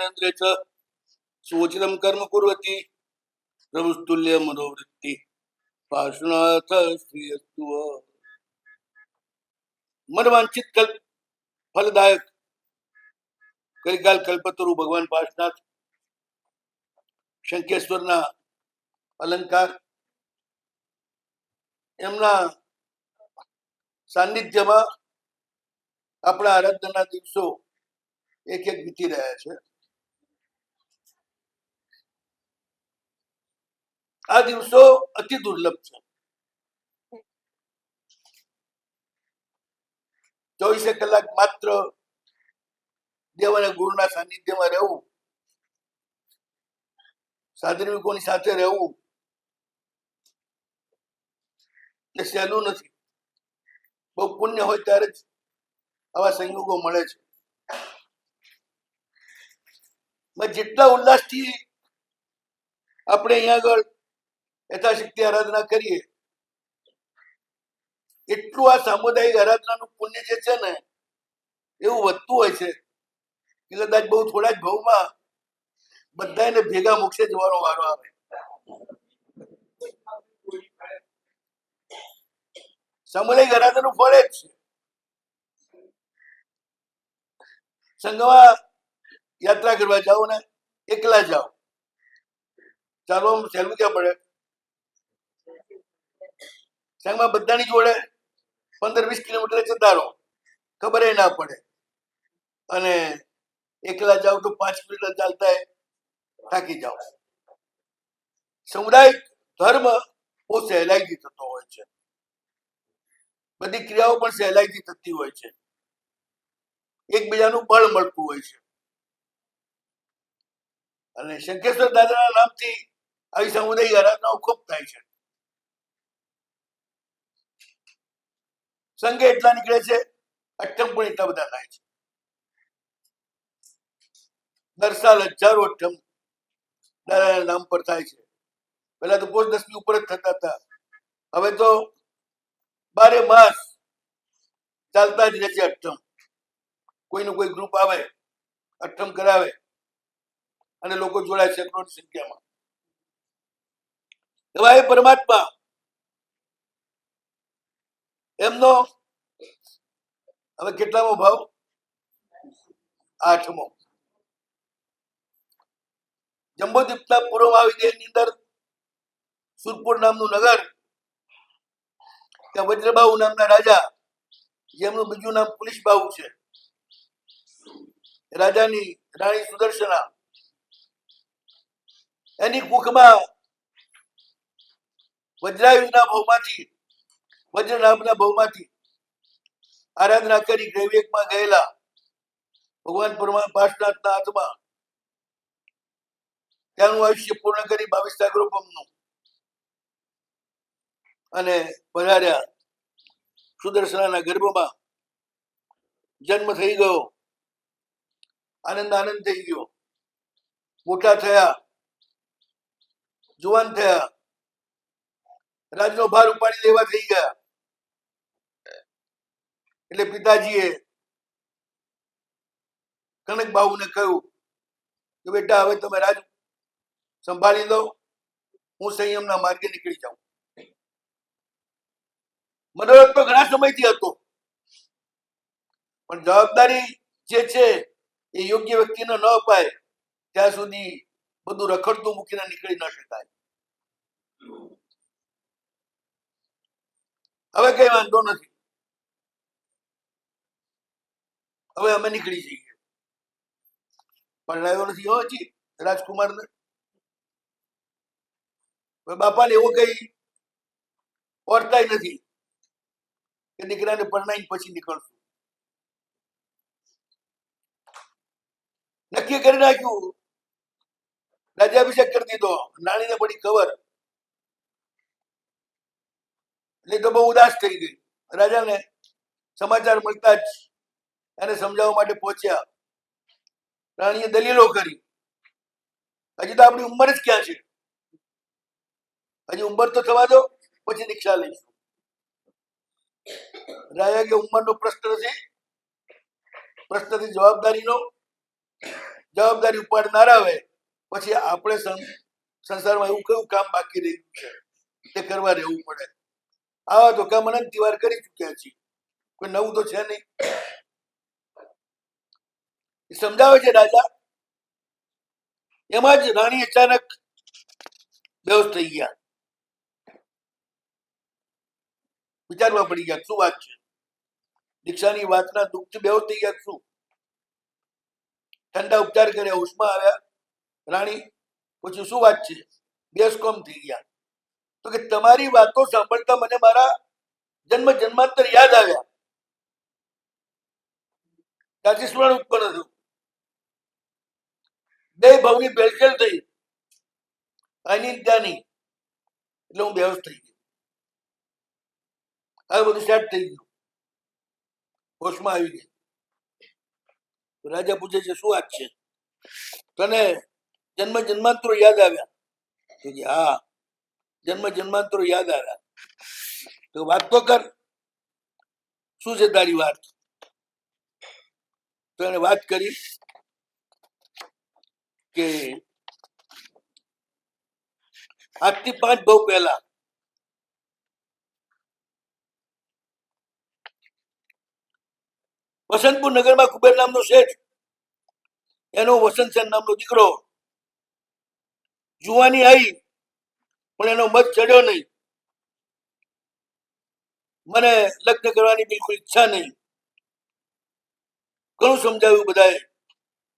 ज्ञानेन्द्रिय च सोचितं कर्म कुर्वति प्रभुस्तुल्य मनोवृत्ति पार्श्वनाथ श्रीयस्तु। मनवांचित कल्प फलदायक कलिकाल कल्पतरु भगवान पार्श्वनाथ શંકેશ્વરના અલંકાર એમના સાનિધ્યમાં આપણા આરાધના દિવસો એક એક વીતી રહ્યા છે. આ દિવસો અતિ દુર્લભ છે. 24 કલાક માત્ર દેવ અને ગુરુના સાનિધ્યમાં રહેવું, સાધનિકોની સાથે રહેવું એ સહેલું નથી. બહુ પુણ્ય હોય ત્યારે જ આવા સંયોગો મળે છે. જેટલા ઉલ્લાસથી આપણે અહીંયા આગળ યથાશક્તિ આરાધના કરીએ એટલું આ સામુદાયિક આરાધનાનું પુણ્ય જે છે ને એવું વધતું હોય છે કે કદાચ બહુ થોડા જ ભાવમાં બધાને ભેગા મોક્ષે જવાનો વારો આવે. સામુદાયિક આરાધનાનું ફળ જ છે. સંઘમાં યાત્રા કરવા જાઓ ને એકલા જાઓ, ચાલવામાં સહેલું ક્યાં પડે. સંઘમાં બધાની જોડે 15-20 કિલોમીટર જતા રહો, ખબર ના પડે. અને એકલા જાઓ તો 5 કિલોમીટર ચાલતા થાકી જાઓ. સામુદાયિક ધર્મ બહુ સહેલાઈથી થતો હોય છે. બધી ક્રિયાઓ પણ સહેલાઈથી થતી હોય છે. એકબીજાનું બળ મળતું હોય છે. અને શંકેશ્વર દાદાના નામથી આવી સામુદાયિક આરાધનાઓ ખૂબ થાય છે. સંઘે એટલા નીકળે છે, અઠ્ઠમ પણ એટલા બધા થાય છે. દર સાલ હજારો અઠ્ઠમ દાદાના નામ પર થાય છે. પેલા તો પોષ 10ની ઉપર જ થતા હતા. હવે તો 12 માસ ચાલતા જ રહે છે અઠ્ઠમ. કોઈનું કોઈ ગ્રુપ આવે, અઠ્ઠમ કરાવે અને લોકો જોડાય સેંકડોની સંખ્યામાં. એવા એ પરમાત્મા એમનો હવે કેટલામો ભાવ? 8મો. જંબુદ્વીપના પૂર્વ મહાવિદ્યાલયની અંદર સુરપુર નામનું નગર, ત્યાં વજ્રબાહુ નામના રાજા, જેમનું બીજું નામ પુલિશબાહુ છે, રાજાની રાણી સુદર્શના, એની કુખમાં વજ્રાયુના ભાવમાંથી, વજ્રનાભના ભાવમાંથી આરાધના કરી ગ્રહવેગમાં ગયેલા ભગવાન પાર્શ્વનાથના હાથમાં ત્યાંનું આયુષ્ય પૂર્ણ કરી 22 સાગરોપમનું અને પધાર્યા. સુદર્શનાના ગર્ભમાં જન્મ થઈ ગયો. આનંદ થઈ ગયો. મોટા થયા, જુવાન થયા, રાજનો ભાર ઉપાડી લેવા થઈ ગયા. એટલે પિતાજીએ કનક બાહુને કહ્યું કે બેટા હવે તમે રાજ સંભાળી લો, હું સંયમના માર્ગે નીકળી જાઉં. મનોરથ તો ઘણા સમયથી હતો, પણ જવાબદારી જે છે એ યોગ્ય વ્યક્તિને ન અપાય ત્યાં સુધી બધું રખડતું મૂકીને નીકળી ન શકાય. હવે કઈ વાંધો નથી, હવે અમે નીકળી જઈએ. પરણાયો નથી હજી રાજકુમારને. બાપાને એવો કઈ ઓરતાય નથી કે દીકરાને પરણાઈને પછી નીકળશું. નક્કી કરી નાખ્યું, રાજ્યાભિષેક કરી દીધો. નાણીને પડી ખબર એટલે તો બહુ ઉદાસ થઈ ગઈ. રાજાને સમાચાર મળતા જ એને સમજાવવા માટે પહોંચ્યા. રાણીએ દલીલો કરી, હજી તો આપણી ઉંમર જ ક્યાં છે, હજી ઉંમર તો થવા દો, પછી દીક્ષા લઈશું. રાજા કે ઉંમરનો પ્રશ્ન નથી, પ્રશ્ન નથી જવાબદારીનો. જવાબદારી ઉપાડનારા હોય પછી આપણે સંસારમાં એવું કયું કામ બાકી રહ્યું છે તે કરવા રહેવું પડે. આવા તો કામ અનંત વાર કરી ચુક્યા છીએ, કોઈ નવું તો છે નહીં. સમજાવે છે રાજા. એમાં જ રાણી અચાનક બેહોશ થઈ ગયા, વિચારવા પડી ગયા શું વાત છે. દીક્ષાની વાતના દુઃખથી બેહોશ થઈ ગયા શું? ઠંડા ઉપચાર કર્યા, હોશમાં આવ્યા રાણી. પૂછ્યું શું વાત છે? બેસકોમ થઈ ગયા. તો કે તમારી વાતો સાંભળતા મને મારા જન્મ જન્માંતર યાદ આવ્યા. ત્યાંથી સ્મરણ ઉત્પન્ન થયું. બે ભાવની ભેળસેળ થઈ, આની ત્યાંની, એટલે હું બેહોશ થઈ ગયો. હવે બધું સ્ટાર્ટ થઈ ગયું, હોશમાં આવી ગઈ. રાજા પૂછે છે શું વાત છે? તને જન્મ જન્માંતરો યાદ આવ્યા? તો કે હા, જન્મ જન્માંતરો યાદ આવ્યા. તો વાત તો કર, શું છે તારી વાત? તો એને વાત કરી કે આજથી 5 ભવ પહેલા વસંતપુર નગરમાં કુબેર નામનો શેઠ, એનો વસંતસેન નામનો દીકરો, જુવાની આવી પણ એનો મત ચડ્યો નહીં. મને લગ્ન કરવાની બિલકુલ ઈચ્છા નહીં. ઘણું સમજાવ્યું બધાએ,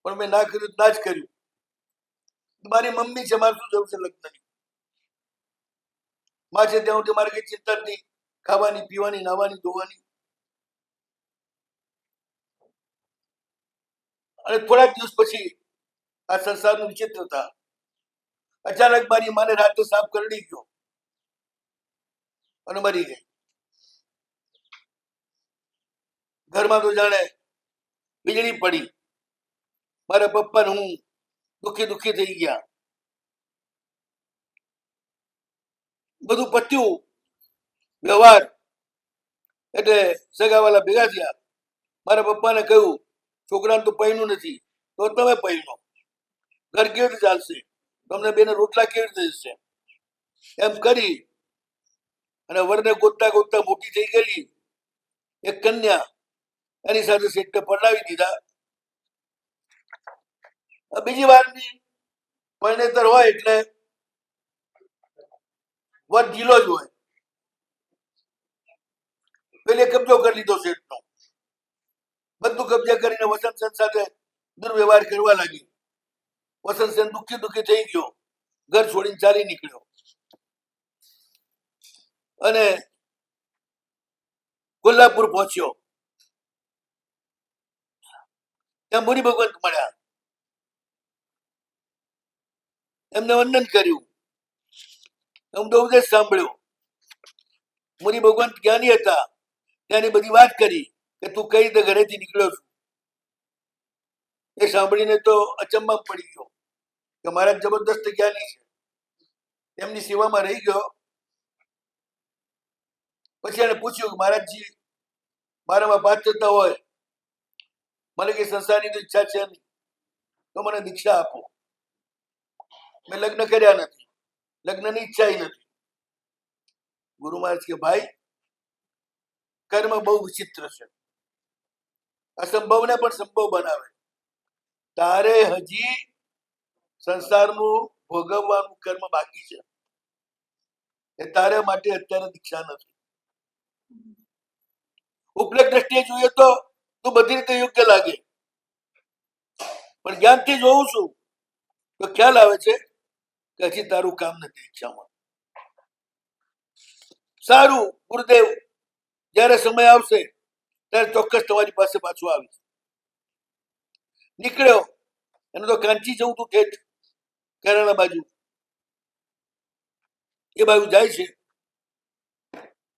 પણ મેં ના કર્યું ના જ કર્યું. મારી મમ્મી છે, મારે શું જરૂર છે લગ્નની? માં છે ત્યાં સુધી મારે કઈ ચિંતા જ નહીં, ખાવાની પીવાની નાવાની ધોવાની. અને થોડાક દિવસ પછી આ સંસારનું વિચિત્રતા, અચાનક મારી માને રાતે સાપ કરડી ગયો અને મરી ગઈ. ઘરમાં તો જાણે વીજળી પડી. મારા પપ્પા ને હું દુઃખી થઈ ગયા. બધું પત્યું વ્યવહાર, એટલે સગાવાલા ભેગા થયા. મારા પપ્પાને કહ્યું છોકરાને તો પૈણું નથી, તો તમે પૈણો, ઘર કેવી રીતે ચાલશે, તમને બેને રોટલા કેવી રીતે જશે? એમ કરી અને વરને ગોતતા ગોતતા મોટી થઈ ગયેલી એક કન્યા એની સાથે શેઠને પરણાવી દીધા. બીજી વારની પરણેતર હોય એટલે વર ઢીલો જ હોય. પેલે કબજો કરી લીધો શેઠનો, બધું કબજા કરીને વસંતસેન સાથે દુર્વ્યવહાર કરવા લાગી. વસંતસેન દુઃખી થઈ ગયો, ઘર છોડીને ચાલી નીકળ્યો અને કોલ્હાપુર પહોંચ્યો. ત્યાં મુનિ ભગવંત મળ્યા, એમને વંદન કર્યું, એમનો ઉપદેશ સાંભળ્યો. મુનિ ભગવંત જ્ઞાની હતા, ત્યાંની બધી વાત કરી કે તું કઈ રીતે ઘરેથી નીકળ્યો છું. એ સાંભળીને તો અચંબા પડી ગયો કે મારા જબરદસ્ત જ્ઞાની છે. એમની સેવામાં રહી ગયો. પછી એને પૂછ્યું કે મહારાજજી, મારામાં વાત થતા હોય, મને કઈ સંસારની તો ઈચ્છા છે નહીં, તો મને દીક્ષા આપો. મેં લગ્ન કર્યા નથી, લગ્નની ઈચ્છા નથી. ગુરુ મહારાજ કે ભાઈ, કર્મ બહુ વિચિત્ર છે, અસંભવને પણ સંભવ બનાવે. તારે હજી સંસારનું ભોગવવાનું કર્મ બાકી છે, એ તારે માટે અત્યારે દીક્ષા નથી. ઉપલબ્ધ દ્રષ્ટિએ જોઈએ તો તું બધી રીતે યોગ્ય લાગે, પણ જ્ઞાનથી જોઉં છું તો ખ્યાલ આવે છે કે હજી તારું કામ નથી દીક્ષામાં. સારું ગુરુદેવ, જયારે સમય આવશે ત્યારે ચોક્કસ તમારી પાસે પાછો આવીશ. નીકળ્યો. એને તો કાંચી જવું તું, ઠેઠ કેરળા બાજુ. એ બાજુ જાય છે.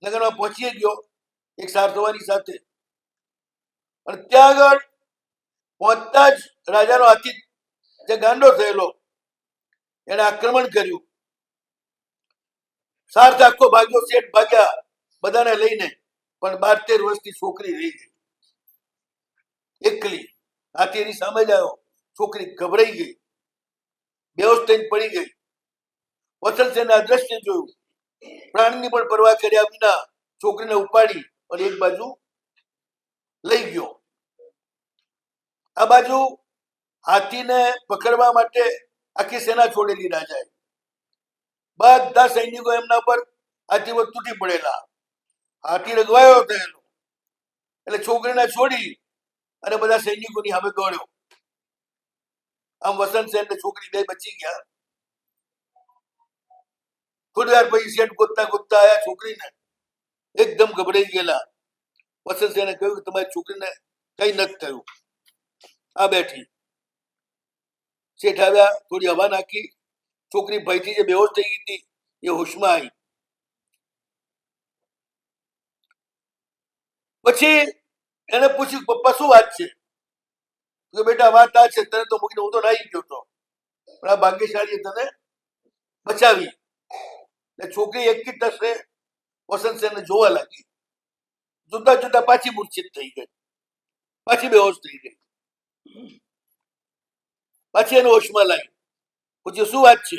નગરમાં પહોંચી ગયો એક સારથવાની સાથે, અને ત્યાં આગળ પહોંચતા જ રાજાનો હાથી જે ગાંડો થયેલો એને આક્રમણ કર્યું. સારથ આખો ભાગ્યો, શેઠ ભાગ્યા બધાને લઈને, પણ 12-13 વર્ષની છોકરી રહી ગઈ એકલી. હાથી એની સામે જ આવ્યો, છોકરી ગભરાઈ ગઈ, બેહોશ થઈને પડી ગઈ. વસંતસેને આ દ્રશ્ય જોયું, પ્રાણની પણ પરવા કર્યા વિના છોકરીને ઉપાડી અને એક બાજુ લઈ ગયો. આ બાજુ હાથીને પકડવા માટે આખી સેના છોડેલી રાજાએ. બધા સૈનિકો એમના પર હાથી પર તૂટી પડેલા. હાથી રગવાયો થયેલો એટલે છોકરીને છોડી અને બધા સૈનિકોની સામે દોડ્યો. આમ વસંતસેન ને છોકરી બે બચી ગયા. થોડી વાર પછી શેઠ ગોતતા ગોતતા આયા છોકરીને, એકદમ ગભરાઈ ગયેલા. વસંતસેને કહ્યું કે તમારી છોકરીને કઈ નથી થયું, આ બેઠી. શેઠ આવ્યા, થોડી હવા નાખી, છોકરી ભયથી જે બેહોશ થઈ ગઈ હતી એ હોશમાં આવી. પછી એને પૂછ્યું, પપ્પા શું વાત છે? કે બેટા વાત આ છે, તને તો મૂકીને હું તો નાહી ગયો હતો, પણ આ ભાગ્યશાળી તને બચાવી. છોકરી એક જ ટસે વસંતસેનને જોવા લાગી. જોતા જોતા પાછી મૂર્છિત થઈ ગઈ, પાછી બેહોશ થઈ ગઈ. પાછી એને હોશમાં લાગી. પૂછ્યું શું વાત છે,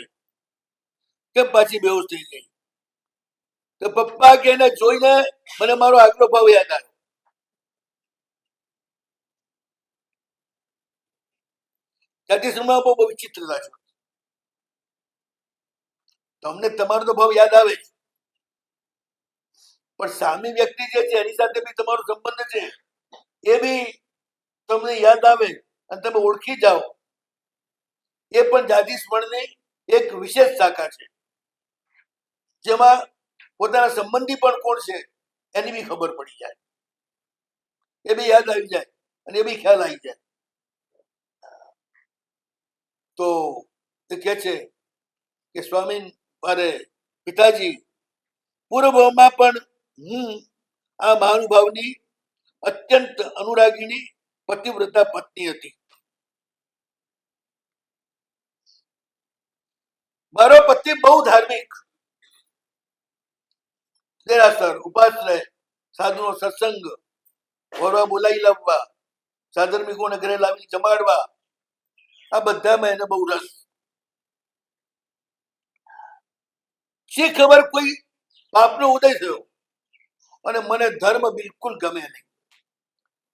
કેમ પાછી બેહોશ થઈ ગઈ? તો પપ્પા કે એને જોઈને મને મારો આગલો ભાવ યાદ આવ્યો. ત્યાંથી સમય બહુ વિચિત્રતા છે. તમને તમારો તો ભાવ યાદ આવે છે, પણ સામી વ્યક્તિ જે છે એની સાથે બી તમારો સંબંધ છે એ બી તમને યાદ આવે અને તમે ઓળખી જાઓ. એ પણ જાતિ સ્મરણની એક વિશેષ શાખા છે, જેમાં પોતાના સંબંધી પણ કોણ છે એની બી ખબર પડી જાય, એ બી યાદ આવી જાય અને એ બી ખ્યાલ આવી જાય. તો એ કહે છે કે સ્વામી મારે પિતાજી, પૂર્વમાં પણ હું આ મહાનુભાવની અત્યંત અનુરાગીની પતિવ્રતા પત્ની હતી. મારો પતિ બહુ ધાર્મિક, દેરાસર, ઉપાશ્રય, સાધુનો સત્સંગ, વરવા બોલાવી લાવવા, સાધર્મિકોને ઘરે લાવી જમાડવા, આ બધામાં એને બહુ રસ. શી ખબર કોઈ પાપનો ઉદય થયો અને મને ધર્મ બિલકુલ ગમે નહીં,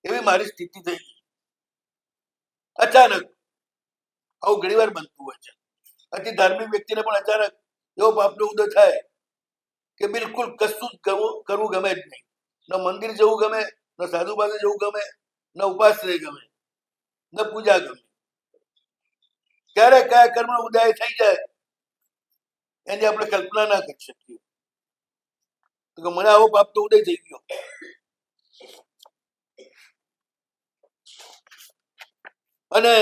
એવી મારી સ્થિતિ થઈ ગઈ. અચાનક આવું ઘણી વાર બનતું હોય છે. અતિ ધાર્મિક વ્યક્તિને પણ અચાનક એવો પાપનો ઉદય થાય કે બિલકુલ કશું જ કરવું ગમે જ નહીં. ન મંદિર જવું ગમે, ન સાધુ પાસે જવું ગમે, ન ઉપાશ્રય ગમે, ન પૂજા ગમે. ક્યારે કયા કર્મનો ઉદય થઈ જાય એની આપણે કલ્પના ના કરી શકીએ. તો મને આવો પાપ તો ઉદય થઈ ગયો. અને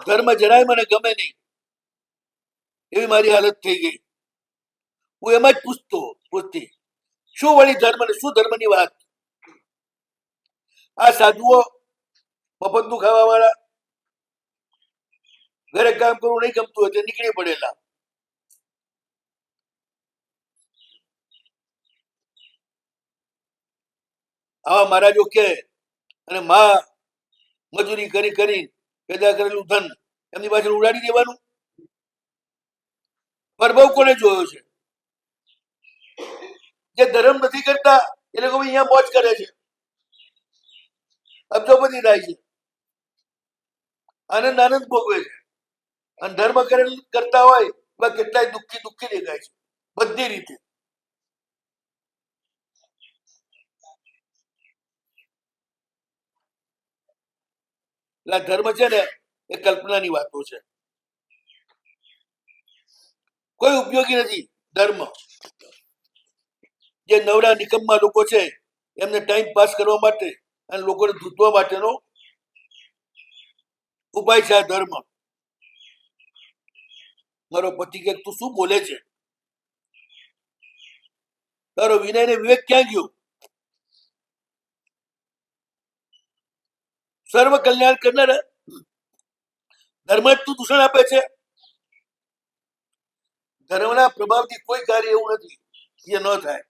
ધર્મ જરાય મને ગમે નહીં એવી મારી હાલત થઈ ગઈ. હું એમ જ પૂછતી શું વળી ધર્મ ને શું ધર્મની વાત? આ સાધુઓ મફતનું ખાવા વાળા, ઘરે કામ કરવું નહીં ગમતું હોય તે નીકળી પડેલા. આવા મહારાજો કે અને માં મજૂરી કરી કરી પેદા કરેલું ધન એમની પાછળ ઉડાડી દેવાનું. પરભવ કોને જોયો છે? જે ધર્મ નથી કરતા એ લોકો અહીંયા મોજ કરે છે, અબજોપતિ થાય છે, આનંદ આનંદ ભોગવે છે. અને ધર્મ કરતા હોય એમાં કેટલાય દુઃખી દુઃખી દેખાય છે બધી રીતે. એટલે ધર્મ છે ને એ કલ્પનાની વાતો છે, કોઈ ઉપયોગી નથી ધર્મ. જે નવરા નિકમમાં લોકો છે એમને ટાઈમ પાસ કરવા માટે અને લોકોને ધૂતવા માટેનો ઉપાય છે આ ધર્મ. મારો પતિ કે તું શું બોલે છે? તારો વિનય ને વિવેક ક્યાં ગયો? સર્વ કલ્યાણ કરનાર ધર્મ જ તું દૂષણ આપે છે. ધર્મના પ્રભાવથી કોઈ કાર્ય એવું નથી જે ન થાય.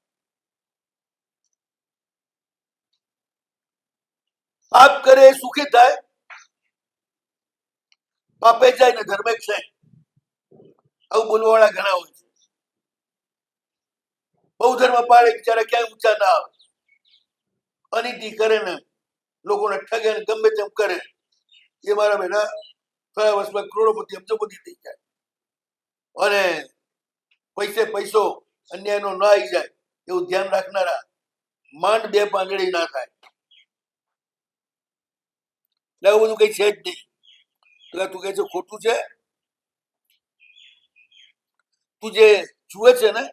પાપ કરે સુખી થાય પાપે જાય ને ધર્મે જાય. આવું બોલવાવાળા ઘણા હોય છે. બહુ ધર્મ પાળે બિચારા ક્યાંય ઊંચા ના આવે. અનીતિ કરે ને લોકોને ઠગે ને ગમે તેમ કરે એ મારા બેટા થોડા વર્ષમાં કરોડોપતિ અબજોપતિ થઈ જાય. અને પૈસો અન્યાયનો ન આવી જાય એવું ધ્યાન રાખનારા માંડ બે પાંદડી ના થાય. એટલે એવું બધું કઈ છે જ નહીં. એટલે તું કહે છે ખોટું છે. તું જે જુએ છે ને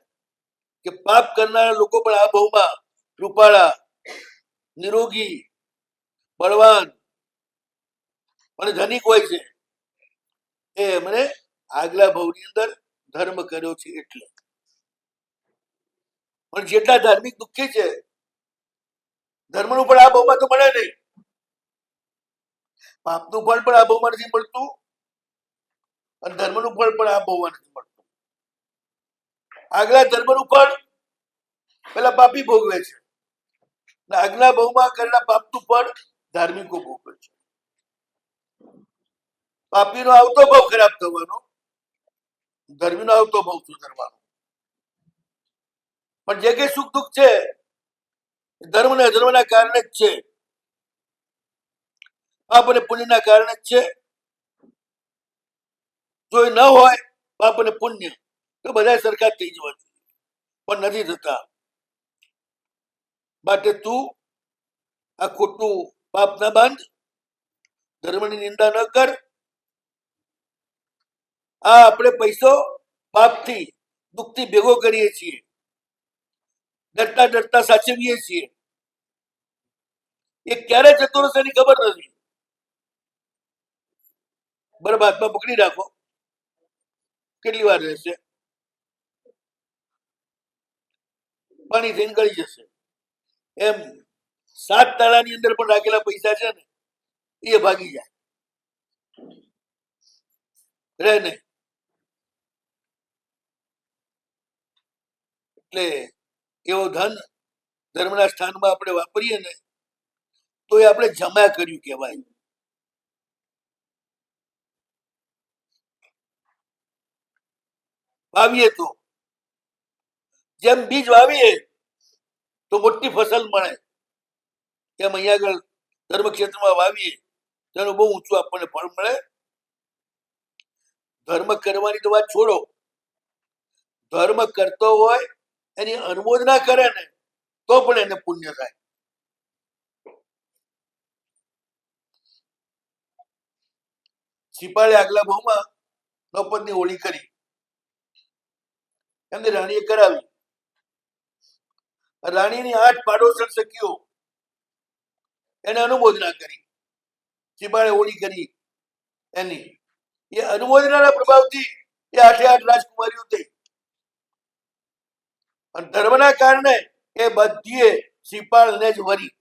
કે પાપ કરનારા લોકો પણ આ ભાવમાં રૂપાળા, નિરોગી, બળવાન અને ધનિક હોય છે. એ એમણે આગલા ભાવની અંદર ધર્મ કર્યો છે એટલે. પણ જેટલા ધાર્મિક દુઃખી છે ધર્મનું ફળ આ ભાવમાં તો મળે નહીં. પાપનું ફળ પણ આ ભાવમાં નથી મળતું અને ધર્મનું ફળ પણ આ ભાવમાં નથી મળતું. આગલા ધર્મનું ફળ પેલા પાપી ભોગવે છે, આગલા ભાવમાં કરેલા પાપનું ફળ ધાર્મિકો ભોગવે છે. પાપીનો આવતો ભાવ ખરાબ થવાનો, ધર્મીનો આવતો ભાવ સુધરવાનો. પણ જે કઈ સુખ દુઃખ છે ધર્મ ને અધર્મના કારણે જ છે, પાપ અને પુણ્યના કારણે જ છે. જો એ ન હોય પાપ અને પુણ્ય તો બધા સરખા થઈ જવા જોઈએ, પણ નથી થતા. માટે તું આ ખોટું પાપ ના બાંધ, ધર્મની નિંદા ન કર. આ આપણે પૈસો પાપથી દુઃખથી ભેગો કરીએ છીએ, ડરતા ડરતા સાચવીએ છીએ. એ ક્યારે જતો રહેશે એની ખબર નથી. બરાબર હાથમાં પકડી રાખો, કેટલી વાર રહેશે, પાણી થઈને ગળી જશે. એમ 7 તાળાની અંદર પણ રાખેલા પૈસા છે ને એ ભાગી જાય, રહે નહીં. એટલે એવો ધન ધર્મના સ્થાનમાં આપણે વાપરીએ ને તો એ આપણે જમા કર્યું કહેવાય. વાવીએ તો જેમ બીજ વાવીએ તો મોટી ફસલ મળે, એમ અહીંયા આગળ ધર્મ ક્ષેત્રમાં વાવીએ તેનું બહુ ઊંચું આપણને ફળ મળે. ધર્મ કરવાની તો વાત છોડો, ધર્મ કરતો હોય એની અનુમોદના કરે ને તો પણ એને પુણ્ય થાય. સિપાળે આગલા ભાવમાં દ્રૌપદની હોળી કરી, એમને રાણીએ કરાવી. રાણીની 8 પાડોશણ સખીઓ એને અનુમોદના કરી, સિપાળે હોળી કરી એની. એ અનુમોદનાના પ્રભાવથી એ 8 રાજકુમારીઓ થઈ. અને ધર્મના કારણે એ બધી સિપાળને જ વરી.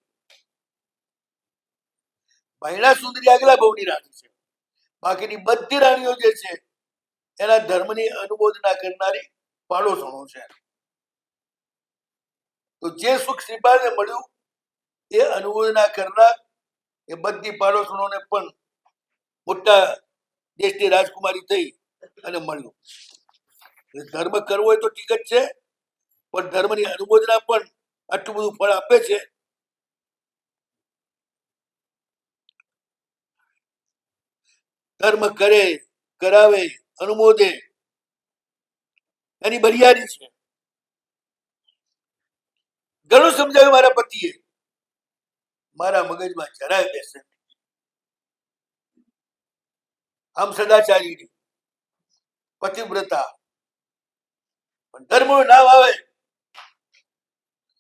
મહિલા સુંદરી આગલા ભાવની રાણી છે, બાકીની બધી રાણીઓ જે છે એના ધર્મની અનુમોદના કરનારી પાડોશણો છે. તો જે સુખ શ્રીપાલને મળ્યું એ અનુમોદના કરનાર એ બધી પાડોશણોને પણ મોટા દેશની રાજકુમારી થઈ અને મળ્યું. ધર્મ કરવો હોય તો ઠીક જ છે, પણ ધર્મની અનુમોદના પણ આટલું બધું ફળ આપે છે. ધર્મ કરે, કરાવે, અનુમોદે એની બરિયારી છે. ઘણું સમજાવ્યું મારા પતિએ, મારા મગજમાં જરાય બેસે. આમ સદાચારી, પતિવ્રતા, પણ ધર્મનું નામ આવે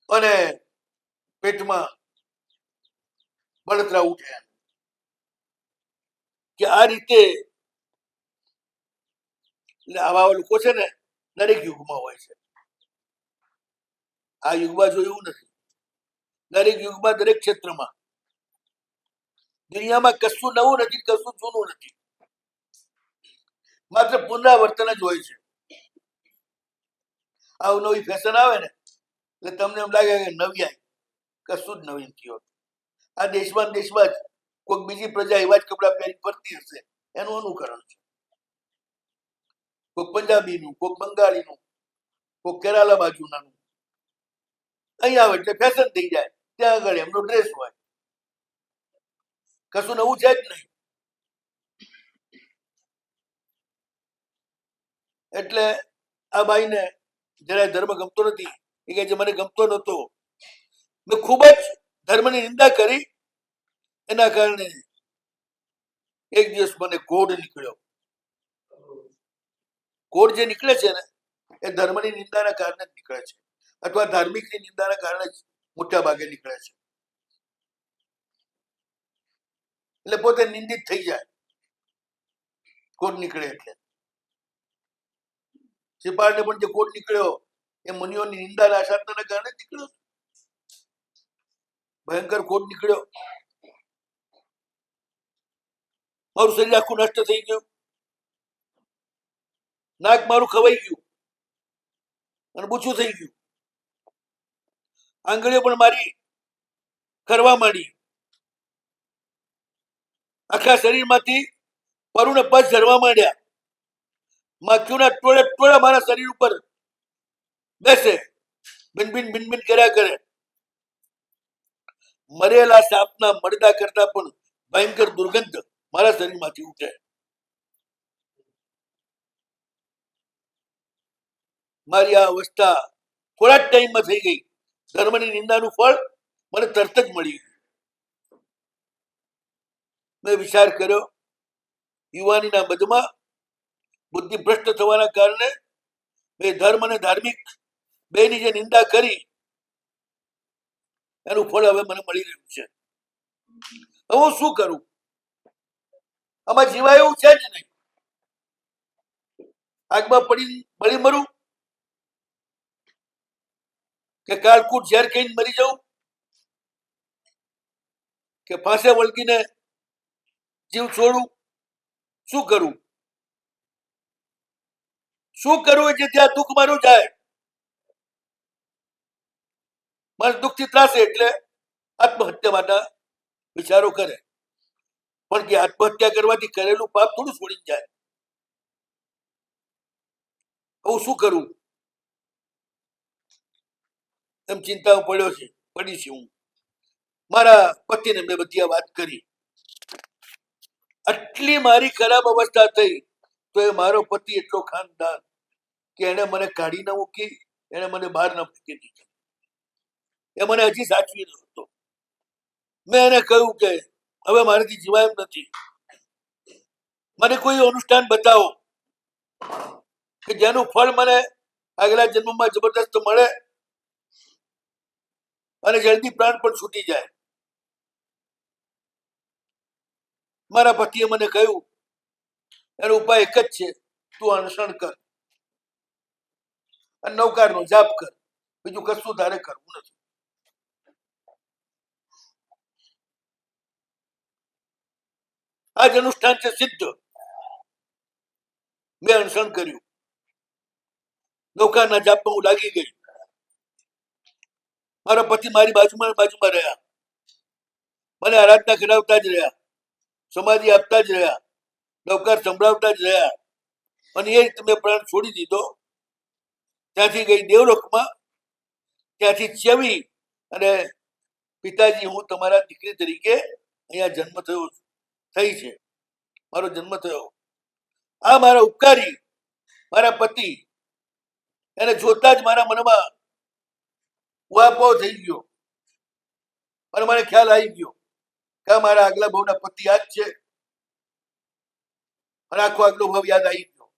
અને પેટમાં બળતરા ઉઠે કે આ રીતે. એટલે આવા લોકો છે ને દરેક યુગમાં હોય છે. આ યુગમાં જોયું નથી, દરેક યુગમાં દરેક ક્ષેત્રમાં. દુનિયામાં કશું નવું નથી, કશું જૂનું નથી, માત્ર પુનરાવર્તન જ હોય છે. આવું નવી ફેશન આવે ને એટલે તમને એમ લાગે કે નવી આવી, કશું જ નવીન થયો. આ દેશમાં જ કોઈક બીજી પ્રજા એવા જ કપડા પહેરી ફરતી હશે, એનું અનુકરણ છે. કોઈક પંજાબીનું, કોઈક બંગાળીનું, કોઈક કેરાલા બાજુનાનું. અહીં આવે એટલે ફેશન થઈ જાય, ત્યાં આગળ એમનો ડ્રેસ હોય. કશું નવું છે જ નહીં. એટલે આ બાઈને જરાય ધર્મ ગમતો નથી. એ કહે છે મને ગમતો નહોતો, મેં ખૂબ જ ધર્મની નિંદા કરી, એના કારણે એક દિવસ મને કોઢ નીકળ્યો. કોઢ જે નીકળે છે ને એ ધર્મની નિંદાના કારણે જ નીકળે છે, અથવા ધાર્મિકની નિંદાના કારણે જ મોટા ભાગે નીકળે છે. એટલે પોતે નિંદિત થઈ જાય કોઢ નીકળે એટલે. સિપાળને પણ જે કોઢ નીકળ્યો એ મુનિઓની નિંદાના આશાના કારણે નીકળ્યો. ભયંકર કોઢ નીકળ્યો. મારું શરીર આખું નષ્ટ થઈ ગયું, નાક મારું ખવાઈ ગયું અને બૂછું થઈ ગયું. આંગળીઓ પણ મારી ખરવા માંડી. આખા શરીરમાંથી પરુ ને પછ ઝરવા માંડ્યા. માખીઓના ટોળે ટોળા મારા શરીર ઉપર બેસે, બિન બિન કર્યા કરે. મરેલા સાપના મરદા કરતા પણ ભયંકર દુર્ગંધ મારા શરીરમાંથી ઉઠે. મારી આ અવસ્થા થોડા જ ટાઈમમાં થઈ ગઈ. ધર્મની નિંદાનું ફળ મને તરત જ મળ્યું. મેં વિચાર કર્યો, યુવાનીના મધમાં બુદ્ધિ ભ્રષ્ટ થવાના કારણે મેં ધર્મ અને ધાર્મિક બેની જે નિંદા કરી એનું ફળ હવે મને મળી રહ્યું છે. હવે હું શું કરું? આમાં જીવાય એવું છે જ નહીં. આગમાં બળી મરું કે કાળકૂટ ઝેર ખાઈને મરી જાઉં કે ફાંસે વળગીને જીવ છોડું? શું કરું? શું કરવું જે ત્યાં દુઃખ મારું જાય? મારે દુઃખથી ત્રાસે એટલે આત્મહત્યા માટે વિચારો કરે. પણ કે આત્મહત્યા કરવાથી કરેલું પાપ થોડું છોડી જાય. હું શું કરું એમ ચિંતામાં પડી છે હું. મારા પતિને મેં બધી આ વાત કરી. આટલી મારી ખરાબ અવસ્થા થઈ તો એ મારો પતિ એટલો ખાનદાન કે એને મને કાઢી ન મૂકી, એને મને બહાર ન મૂકી દીધી. એ મને હજી સાચવી રહ્યો હતો. મેં એને કહ્યું કે હવે મારાથી જીવાય એમ નથી. મને કોઈ અનુષ્ઠાન બતાવો કે જેનું ફળ મને આગલા જન્મમાં જબરદસ્ત મળે અને જલ્દી પ્રાણ પણ છૂટી જાય. મારા પતિએ મને કહ્યું એનો ઉપાય એક જ છે, તું અનશન કર અને નવકારનો જાપ કર, બીજું કશું તારે કરવું નથી. આ જ અનુષ્ઠાન છે સિદ્ધ. મેં અનશન કર્યું, નૌકારના જાપમાં હું લાગી ગઈ. મારા પતિ મારી બાજુમાં રહ્યા, મને આરાધના કરાવતા જ રહ્યા, સમાધિ આપતા જ રહ્યા, નૌકાર સંભળાવતા જ રહ્યા. અને એ રીતે મેં પ્રાણ છોડી દીધો. ત્યાંથી ગઈ દેવલોકમાં. ત્યાંથી ચેવી અને પિતાજી હું તમારા દીકરી તરીકે અહીંયા જન્મ થઈ છે, મારો જન્મ થયો. આ મારા ઉપકારી મારા પતિ, એને જોતા જ મારા મનમાં ઉહાપો થઈ ગયો અને મને ખ્યાલ આવી ગયો કે મારા આગલા ભાવના પતિ યાદ છે. અને આખો આગલો ભાવ યાદ આવી ગયો.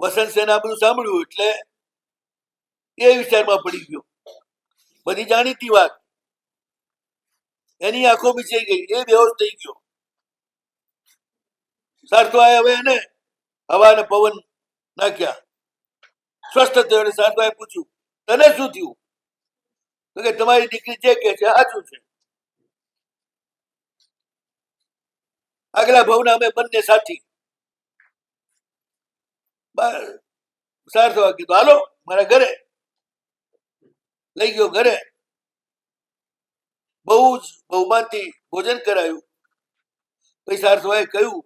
વસંત સેન આ બધું સાંભળ્યું એટલે એ વિચારમાં પડી ગયો. બધી જાણીતી વાત. એની આંખો બીચાઈ ગઈ, એ બેહોશ થઈ ગયો. સારથવાએ હવે એને હવા અને પવન નાખ્યા, સ્વસ્થ થયો. એટલે સારથવાએ પૂછ્યું તને શું થયું? તો કે તમારી દીકરી જે કે છે સાચું છે. આગલા ભાવના અમે બંને સાથી. સારથવા કીધું હાલો મારા ઘરે. લઈ ગયો ઘરે. બહુ જ બહુમાનથી ભોજન કરાયું. પૈસા સવાએ કહ્યું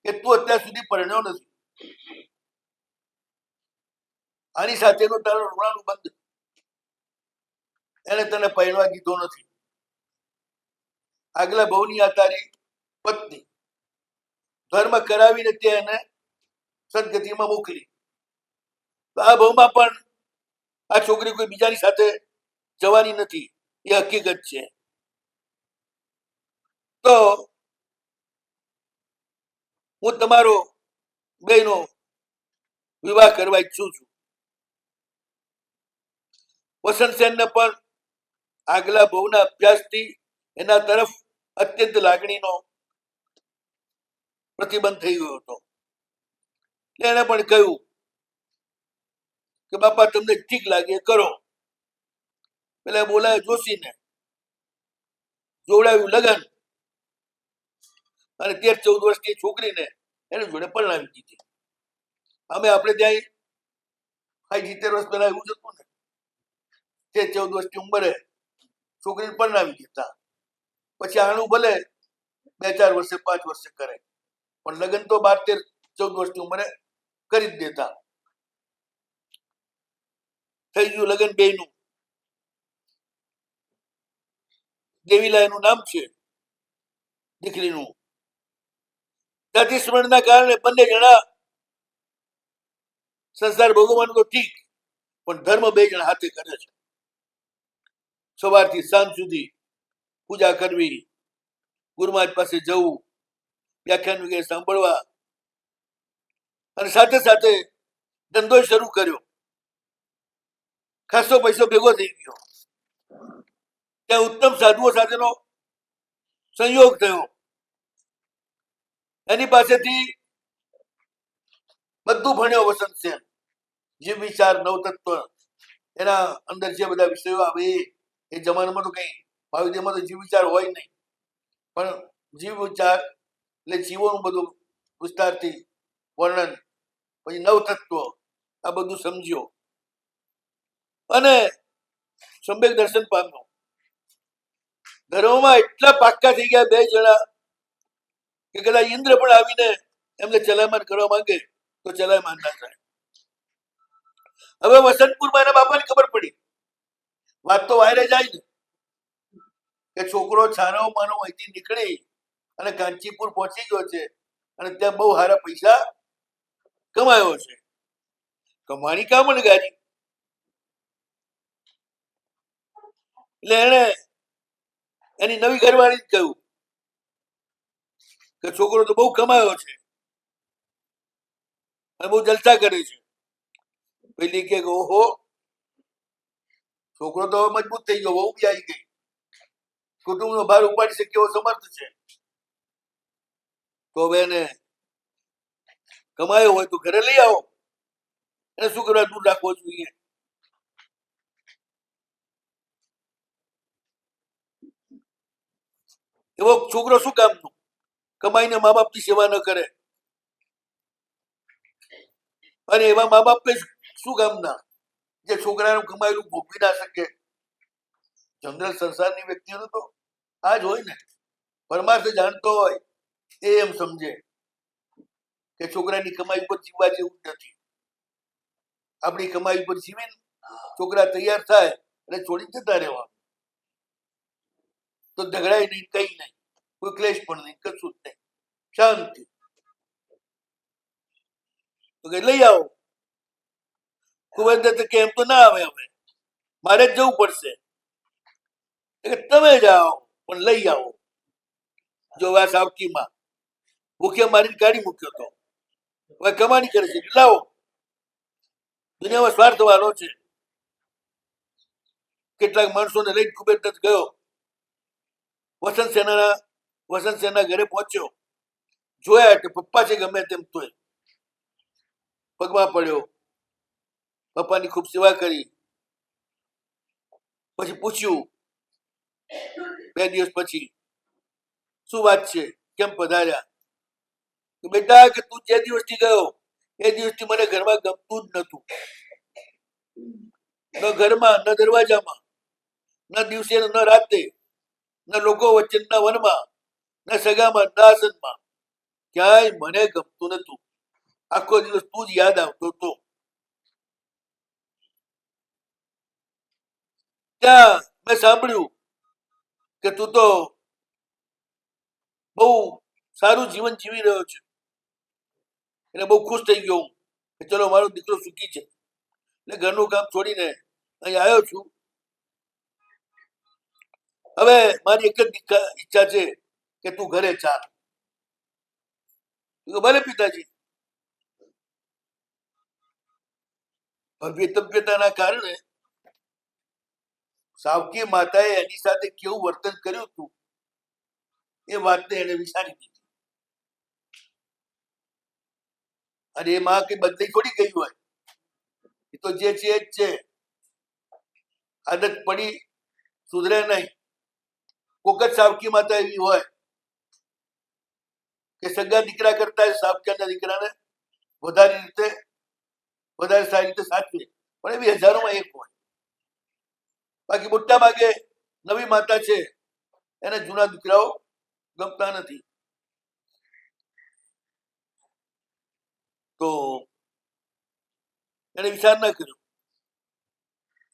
કે તું અત્યાર સુધી પરણ્યો નથી, આની સાથેનો તારો ઋણાનું બંધ, એને તને પરણવા દીધો નથી. આગલા બહુની આ તારી પત્ની, ધર્મ કરાવીને ત્યાં એને સદગતિમાં મોકલી. તો આ બહુમાં પણ આ છોકરી કોઈ બીજાની સાથે જવાની નથી, એ હકીકત છે. તો હું તમારો બેનો વિવાહ કરવા ઈચ્છું છું. વસંત સેનને પણ આગલા બહુના અભ્યાસથી એના તરફ અત્યંત લાગણીનો પ્રતિબંધ થઈ ગયો હતો. એને પણ કહ્યું કે બાપા તમને ઠીક લાગે કરો. પેલા બોલાય જોશીને, જોડાયું લગન, અને 13-14 વર્ષની છોકરીને એને જોડે પરણાવી દીધી. અમે આપણે ત્યાં 70 વર્ષ પહેલા એવું જ હતું ને, 13-14 વર્ષની ઉંમરે છોકરીને પરણાવી દીધા. પછી આણું ભલે 2-4 વર્ષે 5 વર્ષે કરે, પણ લગ્ન તો 12-13-14 વર્ષની ઉંમરે કરી જ દેતા. થઈ ગયું લગ્ન બેયનું. દેવીલા એનું નામ છે દીકરીનું. જાતિ સ્મરણના કારણે બંને જણા સંસાર ભોગવવાનું તો ઠીક, પણ ધર્મ બે જણા હાથે કરે છે. સવારથી સાંજ સુધી પૂજા કરવી, ગુરુમહારાજ પાસે જવું, વ્યાખ્યાન વગેરે સાંભળવા, અને સાથે સાથે ધંધો શરૂ કર્યો. ખાસો પૈસો ભેગો થઈ ગયો. ત્યાં ઉત્તમ સાધુઓ સાથેનો સંયોગ થયો. એની પાસેથી બધું ભણ્યો વસંત સેન. જીવ વિચાર, નવતત્વ, એના અંદર જે બધા વિષયો આવે એ જમાનામાં તો કઈ ભાવિદેવમાં તો જીવ વિચાર હોય નહીં, પણ જીવ વિચાર એટલે જીવોનું બધું વિસ્તારથી વર્ણન, પછી નવતત્વ, આ બધું સમજ્યો અને સમ્યક દર્શન પામ્યો. ધર્મમાં એટલા પાક્કા થઈ ગયા બે જણા કે કદાચ ઇન્દ્ર પણ આવીને એમને ચલાયમાન કરવા માંગે તો ચલાયમાન ના થાય. હવે વસંતપુરમાં એના બાપાને ખબર પડી. વાત તો વાયરે જાય ને કે છોકરો છાનો માનો અહીંથી નીકળી અને કાંચીપુર પહોંચી ગયો છે અને ત્યાં બહુ સારા પૈસા કમાયો છે. કમાણી કામણ ગાડી. એટલે એને એની નવી ઘરવાળી જ કહ્યું કે છોકરો તો બહુ કમાયો છે અને બહુ જલસા કરે છે. પેલી કે ઓહો, છોકરો તો મજબૂત થઈ ગયો, બહુ બી આવી ગઈ, કુટુંબનો ભાર ઉપાડી શકે એવો સમર્થ છે. તો હવે એને કમાયો હોય તો ઘરે લઈ આવો. એને શું કરવા દૂર રાખવો જોઈએ? એવો છોકરો શું કામનો કમાઈને મા બાપની સેવા ન કરે? અને એવા મા બાપ શું કામના જે છોકરાનું કમાયેલું ભોગવી ના શકે? જનરલ સંસારની વ્યક્તિઓનો તો આ જ હોય ને. પરમાર્થ જાણતો હોય એ એમ સમજે કે છોકરાની કમાઈ પર જીવવા જેવું નથી. આપણી કમાઈ પર જીવીને છોકરા તૈયાર થાય એટલે છોડી જતા રહેવા. તો ઝઘડાય નહીં, કઈ નહીં, કોઈ ક્લેશ પણ નહીં, કશું જ નહીં, શાંતિ. તો કે લઈ આવો. કુંવર કે એમ તો ના આવે, હવે મારે જ જવું પડશે. તમે જાઓ પણ લઈ આવો. જો આ સાવકીમાં ભૂખ્યા મારીને કાઢી મૂક્યો તો હવે કમાણી કરે છે, લાવો. દુનિયામાં સ્વાર્થ વાળો છે. કેટલાક માણસોને લઈને કુબેર દત્ત ગયો. વસંત સેનના ઘરે પહોંચ્યો. જોયા કે પપ્પા છે ગમે તેમ તોય પગમાં પડ્યો, પપ્પાની ખૂબ સેવા કરી. પછી પૂછ્યું 2 દિવસ પછી, શું વાત છે, કેમ પધાર્યા? બેટા કે તું જે દિવસથી ગયો એ દિવસથી મને ઘરમાં ગમતું જ નતું. ન ઘરમાં, ન દરવાજામાં, ન દિવસે ન રાતે. ન લોકો વચ્ચેના વનમાં, ન સગામાં, ન આસનમાં, ક્યાંય મને ગમતું નતું. આખો દિવસ તું જ યાદ આવતો હતો. ત્યાં મેં સાંભળ્યું કે તું તો બહુ સારું જીવન જીવી રહ્યો છે. એટલે બહુ ખુશ થઈ ગયો હું કે ચલો મારો દીકરો સુખી છે. એટલે ઘરનું કામ છોડીને અહીં આવ્યો છું. હવે મારી એક જ ઈચ્છા છે કે તું ઘરે ચાલ. ભલે પિતાજી. તબિયતના કારણે સાવકી માતાએ એની સાથે કેવું વર્તન કર્યું હતું એ વાતને એને વિચારી દીધી. અને એ માં કઈ બદલી થોડી ગઈ હોય, એ તો જે છે જ છે. આદત પડી સુધરે નહીં. કોક જ સાવકી માતા એવી હોય કે સગા દીકરા કરતા સાવકીના દીકરાને વધારે સારી રીતે સાચવે, પણ એવી હજારોમાં એક હોય. બાકી મોટા ભાગે નવી માતા છે એને જૂના દીકરાઓ ગમતા નથી. તો એને વિચાર ના કર્યો,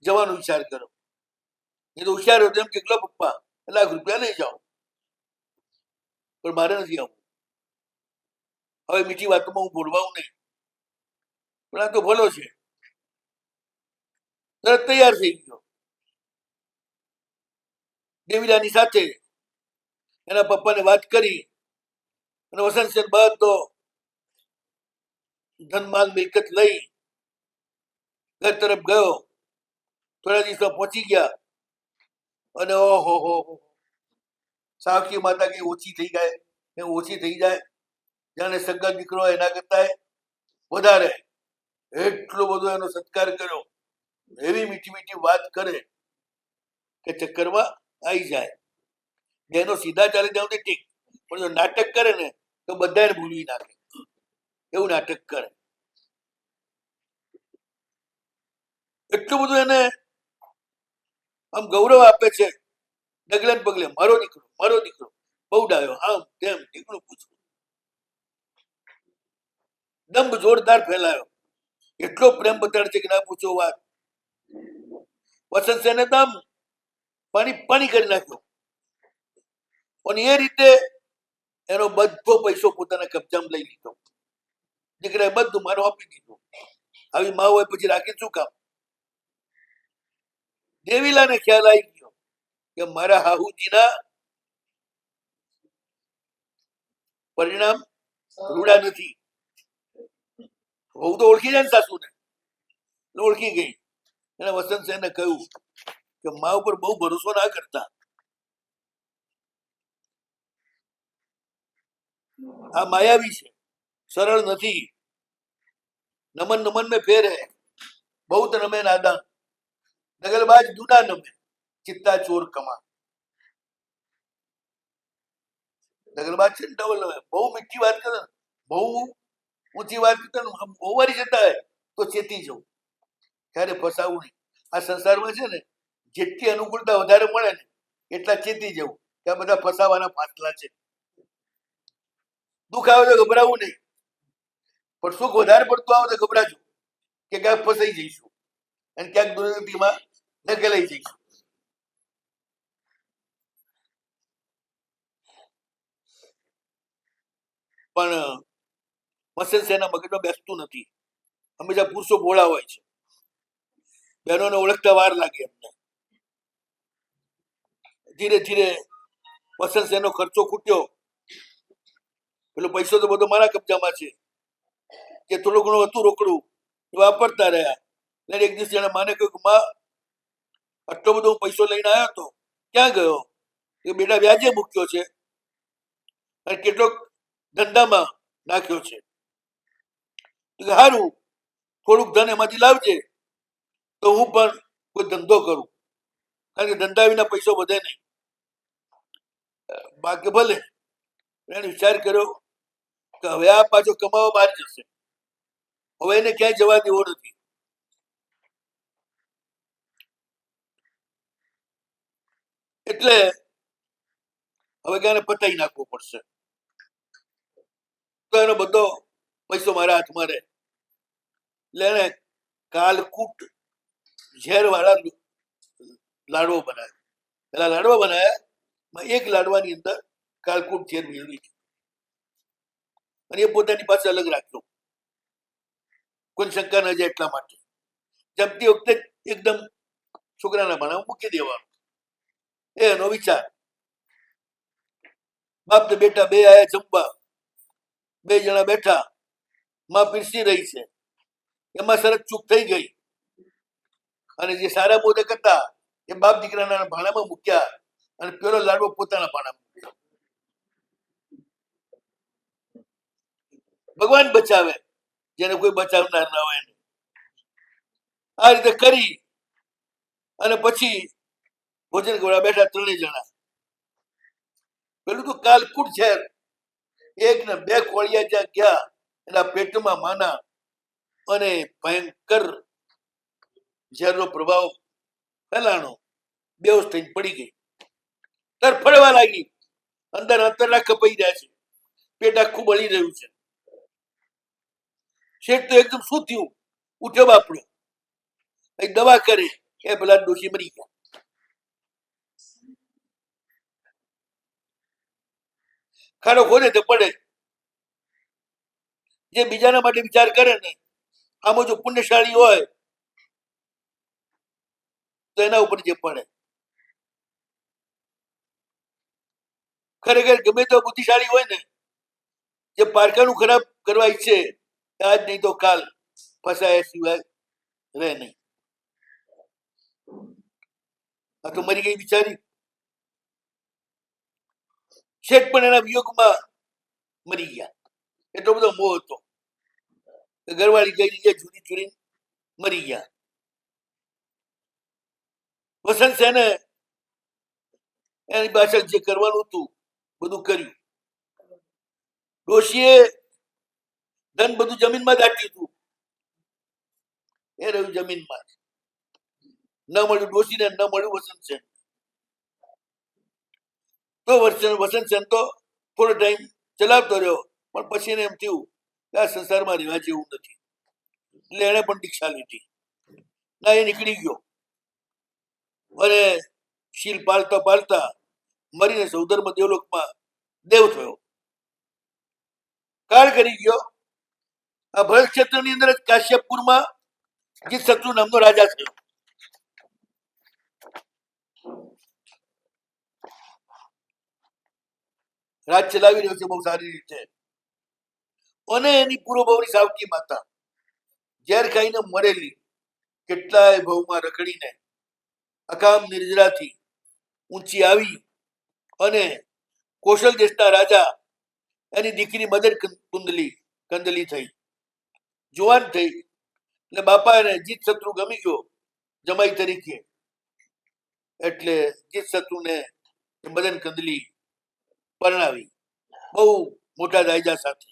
જવાનો વિચાર કર્યો. એ તો હોશિયાર હતો, એમ કે પપ્પા ₹1,00,000 લઈ જાઓ, પણ મારે નથી આવવું. હવે મીઠી વાતોમાં હું બોલવાઉં નહીં, પણ આ તો ભલો છે. તરત તૈયાર થઈ ગયો. દેવીલાની સાથે એના પપ્પાને વાત કરી અને વસંત સેન બધો ધનમાલ મિલકત લઈ ઘર તરફ ગયો. થોડા દિવસમાં પહોંચી ગયા અને ઓહો હો સાવકી માતા કઈ ઓછી થઈ જાય જાણે સગા દીકરો એના કરતા વધારે. એટલો બધો એનો સત્કાર કર્યો, એવી મીઠી મીઠી વાત કરે કે ચક્કરમાં આવી જાય. જેનો સીધા ચાલે ત્યાં સુધી ઠીક, પણ જો નાટક કરે ને તો બધાને ભૂલવી નાખે, એવું નાટક કરે. એટલું બધું એને આમ ગૌરવ આપે છે ડગલે ને પગલે, મારો દીકરો બહુ ડાયો, આમ તેમ દીકરું પૂછવું. દંભ જોરદાર ફેલાયો, એટલો પ્રેમ બતાડે છે કે ના પૂછો વાત. વસંત સેને તો પાણી કરી નાખ્યો. અને એ રીતે એનો બધો પૈસો પોતાના કબજામાં લઈ લીધો. દીકરાએ બધું મારો આપી દીધું. આવી માં હોય પછી રાખી શું કામ? દેવીલાને ખ્યાલ આવી ગયો કે મારા હાહુજીના પરિણામ રૂડા નથી. બહુ તો ઓળખી જાય ને સાસુને, ઓળખી ગઈ. એને વસંત સેને કહ્યું કે મા ઉપર બહુ ભરોસો ના કરતા. આ માયાવી છે, સરળ નથી. નમન નમન મેં ફેર હે, બહુ તો નમે નાદાન, દગલબાજ દુના નમે, ચિત્તા ચોર કમા. દગલબાજ છે ને ડબલ નમે. બહુ મીઠી વાત કરે, બહુ ઊંચી વાત કરતા બહુ વારી જતા હોય તો ચેતી જવું, ત્યારે ફસાવું નહીં. આ સંસારમાં છે ને જેટલી અનુકૂળતા વધારે મળે ને એટલા ચેતી જવું કે આ બધા ફસાવાના ફાસલા છે. દુઃખ આવે તો ગભરાવું નહીં, પણ સુખ વધારે પડતું આવે તો ગભરાજો કે ક્યાંક ફસાઈ જઈશું અને ક્યાંક દુર્ગતિમાં ધકેલાઈ જઈશું. પણ વસંત સેના મગજમાં બેસતું નથી. હંમેશા પુરુષો ભોળા હોય છે, બહેનોને ઓળખતા વાર લાગે એમને. ધીરે ધીરે વસંત સેનો ખર્ચો ખૂટ્યો. પેલો પૈસો તો બધો મારા કબજામાં છે, જે થોડું ઘણું હતું રોકડું એ વાપરતા રહ્યા. એટલે એક દિવસ એને માને કહ્યું કે માં, આટલો બધો પૈસો લઈને આવ્યો હતો, ક્યાં ગયો? એ બેટા વ્યાજે મૂક્યો છે અને કેટલોક ધંધામાં નાખ્યો છે. સારું, થોડુંક ધન એમાંથી લાવજે તો હું પણ કોઈ ધંધો કરું, કારણ કે ધંધા વિના પૈસો વધે નહીં. બાકી ભલે. એને વિચાર કર્યો કે હવે આ પાછો કમાવા બહાર જશે, હવે એને ક્યાંય જવા દેવો નથી. એટલે હવે ક્યારે પતાઈ નાખવો પડશે. તો એનો બધો પૈસો મારા હાથમાં રહે. એટલે એને કાલકૂટ ઝેર વાળા લાડવો બનાવ્યો. પેલા લાડવા બનાવ્યા, એક લાડવાની અંદર કાલકૂટ ઝેર મેળવી અને એ પોતાની પાસે અલગ રાખ્યો, કોઈ શંકા ન જાય એટલા માટે. જમતી વખતે એકદમ છોકરાના ભાણામાં મૂકી દેવાનું, એનો વિચાર. બાપ ને બેટા બે આયા જમવા, બે જણા બેઠા, માં પીરસી રહી છે, એમાં શરત ચૂક થઈ ગઈ અને જે સારા મોદક હતા એ બાપ દીકરાના ભાણામાં મૂક્યા અને પેલો લાડવો પોતાના ભાણામાં મૂક્યો. ભગવાન બચાવે જેને કોઈ બચાવનાર ના હોય. આ રીતે કરી અને પછી ભોજન કરવા બેઠા ત્રણેય જણા. પેલું તો કાલકૂટ ઝેર, એક ને બે કોળિયા જ્યાં ગયા એના પેટમાં માના અને ભયંકર ઝેરનો પ્રભાવ ફેલાણો, બેહોશ થઈને પડી ગઈ, તરફડવા લાગી, અંદર અંતરના કપાઈ રહ્યા છે, પેટ આખું બળી રહ્યું છે. શેઠ તો એકદમ શું થયું, ઉઠ્યો બાપડો, દવા કરે એ પેલા ડોશી મરી ગયા. ખાડો ખોદે તો પડે. જે બીજાના માટે વિચાર કરે ને, આમાં જો પુણ્યશાળી હોય તો એના ઉપર જે પડે. ખરેખર ગમે તો બુદ્ધિશાળી હોય ને, જે પારકાનું ખરાબ કરવા ઈચ્છે આજ નહીં તો કાલ ફસાયા સિવાય રહે નહીં. આ તો મરી ગઈ બિચારી. શેઠ પણ એના વિયોગમાં મરી ગયા. એટલો બધો મોહ હતો. ઘરવાળી ગઈ જગ્યાએ જુદી ચૂરી મરી ગયા. વસંત સેને એની પાછળ જે કરવાનું હતું બધું કર્યું. ડોશીએ ધન બધું જમીનમાં દાટ્યું હતું, એ રહ્યું જમીનમાં. ન મળ્યું ડોશીને, ન મળ્યું વસંત સેન. તો વસંત સેન તો થોડો ટાઈમ ચલાવતો રહ્યો, પણ પછી એને એમ થયું કે આ સંસારમાં રહેવા જેવું નથી, એટલે એને પણ દીક્ષા લીધી. ના, એ નીકળી ગયો અને શીલ પાલતા પાલતા મરીને સૌધર્મ દેવલોકમાં દેવ થયો. કાળ કરી ગયો. આ ભરત ક્ષેત્રની અંદર જ કાશ્યપુરમાં જીતશત્રુ નામનો રાજા થયો. રાજ ચલાવી રહ્યો છે બહુ સારી રીતે. અને એની પૂર્વભવની સાવકી માતા ઝેર ખાઈને મરેલી, કેટલાય ભવમાં રખડીને અકામ નિર્જરાથી ઊંચી આવી અને કૌશલ દેશના રાજા એની દીકરી મદર કંદલી થઈ, જુવાન થઈ. એટલે બાપા એને જીતશત્રુ ગમી ગયો જમાઈ તરીકે, એટલે જીતશત્રુને મદન કંદલી પરણાવી બહુ મોટા દાયજા સાથે.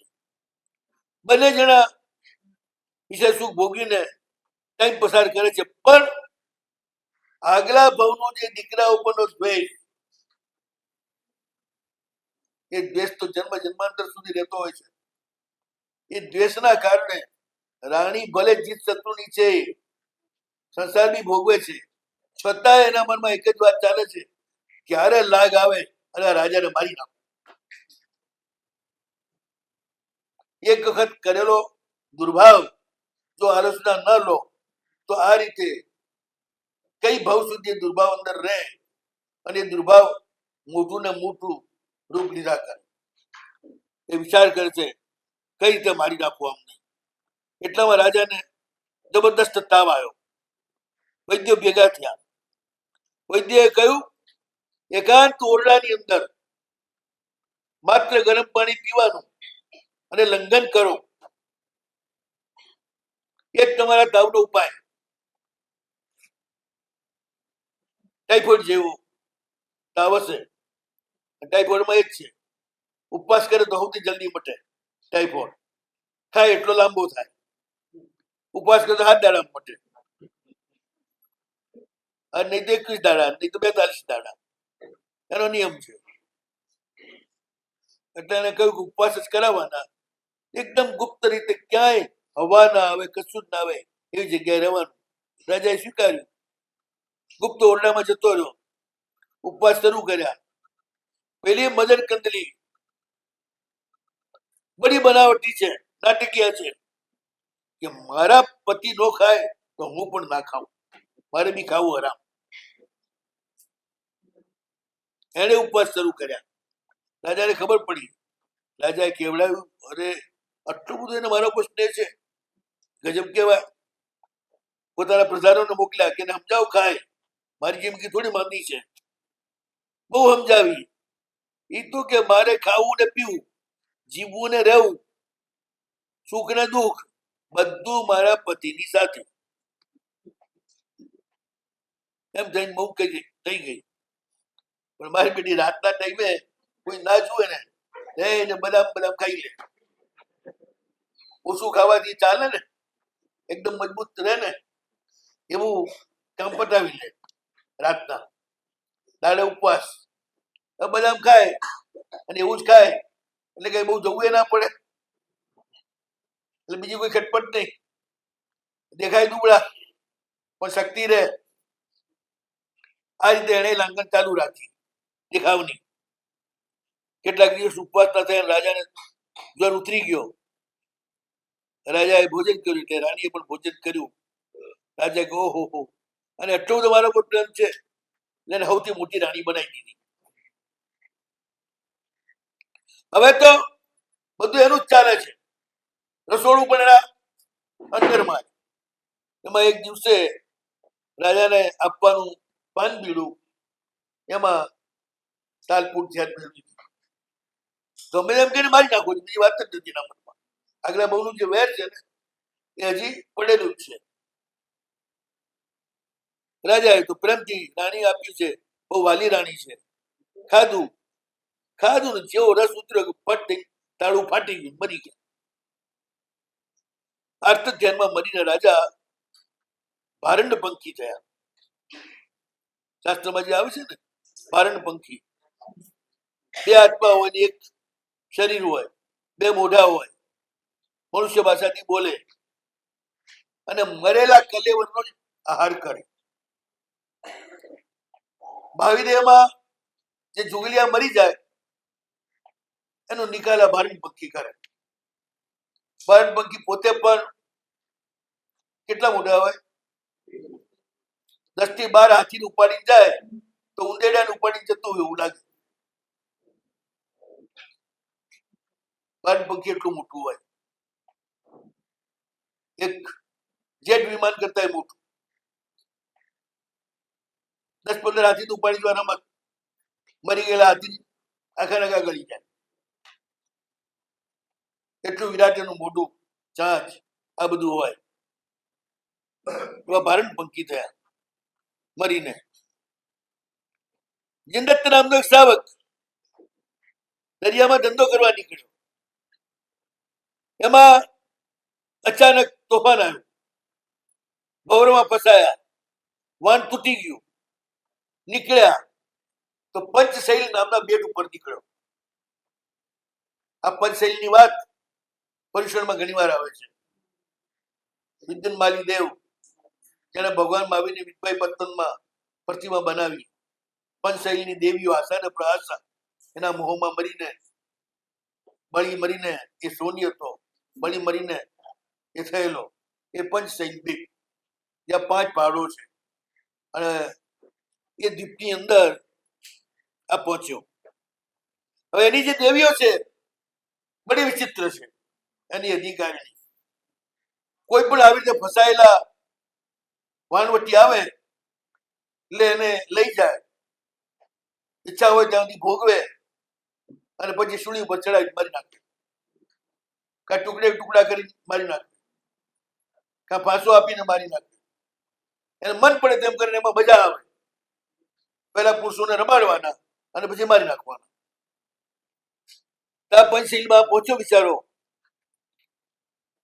બંને જણા વિશે સુખ ભોગવીને ટાઈમ પસાર કરે છે. પણ આગલા ભાવનો જે દીકરા ઉપરનો દ્વેષ, એ દ્વેષ તો જન્મ જન્માંતર સુધી રહેતો હોય છે. એ દ્વેષના કારણે રાણી ભલે જીતશત્રુની છે, સંસાર બી ભોગવે છે, છતાં એના મનમાં એક જ વાત ચાલે છે, ક્યારે લાગ આવે અને રાજાને મારી નાખો. એક વખત કરેલો દુર્ભાવ જો આલોચના ન લો તો આ રીતે કઈ ભાવ સુધી દુર્ભાવ અંદર રહે અને દુર્ભાવ મોટું ને મોટું રૂપ લીધા કરે. એ વિચાર કરે છે કઈ રીતે મારી નાખવું અમને. એટલામાં રાજાને જબરદસ્ત તાવ આવ્યો. વૈદ્યો ભેગા થયા. વૈદ્યએ કહ્યું, એકાંત ઓરડાની અંદર માત્ર ગરમ પાણી પીવાનું અને લંઘન કરો, એ જ તમારા તાવનો ઉપાય. ટાઇફોઇડ જેવો તાવ હશે, ટાઇફોઇડમાં એ જ છે, ઉપવાસ કરે તો સૌથી જલ્દી મટે. ટાઇફોઇડ થાય એટલો લાંબો થાય, ઉપવાસ કરે તો 7 દાડામાં મટે, અને નહીં તો 21 દાડા, નહીં તો 42 દાડા, એનો નિયમ છે. એટલે એને કહ્યું કે ઉપવાસ જ કરાવવાના, એકદમ ગુપ્ત રીતે, ક્યાંય હવા ના આવે, કશું જ ના આવે એવી જગ્યાએ રહેવાનું. રાજાએ સ્વીકાર્યું, ગુપ્ત ઓરડામાં જતો રહ્યો, ઉપવાસ શરૂ કર્યા. પેલી મદન કંદલી બડી બનાવટી છે, નાટકીય છે કે મારા પતિ નો ખાય તો હું પણ ના ખાઉં, મારે બી ખાવું હરામ. એને ઉપવાસ શરૂ કર્યા. રાજાને ખબર પડી. રાજાએ કેવડાવ્યું, અરે આટલું બધું એને મારા ઉપર સ્નેહ છે, ગજબ કહેવાય. પોતાના પ્રધાનોને મોકલ્યા કે સમજાવ ખાય, મારી જિંદગી થોડી માંદી છે. બહુ સમજાવી. એ તો કે મારે ખાવું ને પીવું, જીવવું ને રહેવું, સુખ ને દુઃખ બધું મારા પતિની સાથે. એમ થઈને બહુ કઈ થઈ ગઈ. પણ મારી બેટી રાતના ટાઈમે કોઈ ના જુએ ને એને બદામ બદામ ખાઈ લે. ઓછું ખાવાથી ચાલે ને, એકદમ મજબૂત રહે ને, એવું કામ પટાવી લે. રાતના દાડે ઉપવાસ, બદામ ખાય અને એવું જ ખાય, એટલે કઈ બહુ જવું ના પડે, એટલે બીજી કોઈ ખટપટ નહીં. દેખાય દુબળા પણ શક્તિ રહે. આ રીતે એને લાંગણ ચાલુ રાખી દેખાવની. કેટલાક દિવસ ઉપવાસ ના થયા, રાજાને જ્વર ઉતરી ગયો. રાજાએ ભોજન કર્યું, એટલે રાણીએ પણ ભોજન કર્યું. રાજા કહે, ઓહો હો, અને એટલો બધો મારો પર પ્રેમ છે, એને સૌથી મોટી રાણી બનાવી દીધી. હવે તો બધું એનું જ ચાલે છે. રસોડું પણ એના અંદરમાં. એમાં એક દિવસે રાજાને આપવાનું પાન બીડું, એમાં તાલપુટ ધ્યાન મેળવી દીધું. ગમે એમ કરીને મારી નાખો, બીજી વાત જ નથી એના મનમાં. આગલા બહુનું જે વેર છે ને એ હજી પડેલું જ છે. રાજાએ તો પ્રેમથી રાણી આપ્યું છે, બહુ વાલી રાણી છે. ખાધું ખાધું ને જેવો રસ ઉતર્યો, ફટ થઈ તાળું ફાટી ગયું, મરી ગયા. આર્ત ધ્યાનમાં મરીને રાજા ભારંડ પંખી થયા. શાસ્ત્રમાં જે આવે છે ને, ભારંડ પંખી. બે આત્મા હોય ને એક શરીર હોય, બે મોઢા હોય, મનુષ્ય ભાષાથી બોલે અને મરેલા કલેવરનો જ આહાર કરે. ભાવિ દેહમાં જે જુગલિયા મરી જાય એનો નિકાલ આ ભારંડ પંખી કરે. ભારંડ પંખી પોતે પણ કેટલા મોટા હોય, 10 થી 12 હાથી ઉપાડી જાય તો ઉંદેડાને ઉપાડી જતું હોય એવું લાગે. ભારંડ પંખી એટલું મોટું હોય, એક જેટ વિમાન કરતા મોટું. 10-15 હાથી ઉપાડી જવાના, મરી ગયેલા હાથી આખા નખા ગળી જાય. એટલું વિરાટ એનું મોટું ચાંચ, આ બધું હોય. એવા ભારંડ પંખી થયા મરીને. જિંદત નામનો એક સાવક દરિયામાં ધંધો કરવા નીકળ્યો. એમાં અચાનક તોફાન આવ્યું, ભવરમાં ફસાયા, વાન તૂટી ગયું. નીકળ્યા તો પંચશૈલ નામના બેટ ઉપર નીકળ્યો. આ પંચશૈલની વાત પર્યુષણમાં ઘણી વાર આવે છે. વિદ્યનમાલી દેવ જેને ભગવાન મહાવીરની વિદ્વાઈ પત્તનમાં પ્રતિમા બનાવી, પંચશૈલની દેવીઓ આશા ને પ્રઆશા એના મોહમાં મરીને, બળી મરીને એ સોની હતો, બળી મરીને એ થયેલો એ પંચશૈલ દ્વીપ, જ્યાં 5 પહાડો છે. અને એ દ્વીપની અંદર આ પહોંચ્યો. હવે એની જે દેવીઓ છે બડી વિચિત્ર છે. એની અધિકારી કોઈ પણ આવી રીતે ફસાયેલા વાનવટી આવે એટલે એને લઈ જાય, ઈચ્છા હોય ત્યાં સુધી ભોગવે અને પછી સૂળી ઉપર ચડાવી મારી નાખે, કાં ટુકડે ટુકડા કરી મારી નાખે, કાં ફાંસો આપીને મારી નાખે. એને મન પડે તેમ કરીને એમાં મજા આવે. પહેલા પુરુષોને રમાડવાના અને પછી મારી નાખવાના. ત્યાં પંચશૈલમાં પહોંચ્યો બિચારો,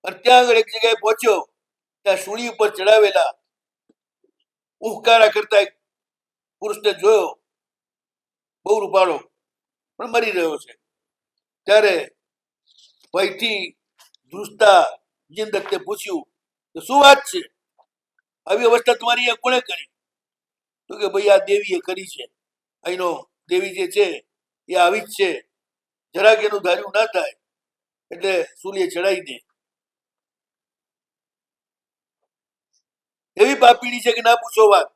અને ત્યાં આગળ એક જગ્યાએ પહોંચ્યો, ત્યાં સૂળી ઉપર ચડાવેલા ઉહકારા કરતા એક પુરુષને જોયો, બહુ રૂપાળો પણ મરી રહ્યો છે. ત્યારે ભયથી ધ્રુજતા જીનદત્તે પૂછ્યું કે શું વાત છે, આવી અવસ્થા તમારી અહીંયા કોણે કરી? તો કે ભાઈ આ દેવીએ કરી છે, અહીંનો દેવી જે છે એ આવી જ છે, જરાક એનું ધાર્યું ના થાય એટલે સૂર્ય ચડાવી દે. એવી પાપીડી છે કે ના પૂછો વાત.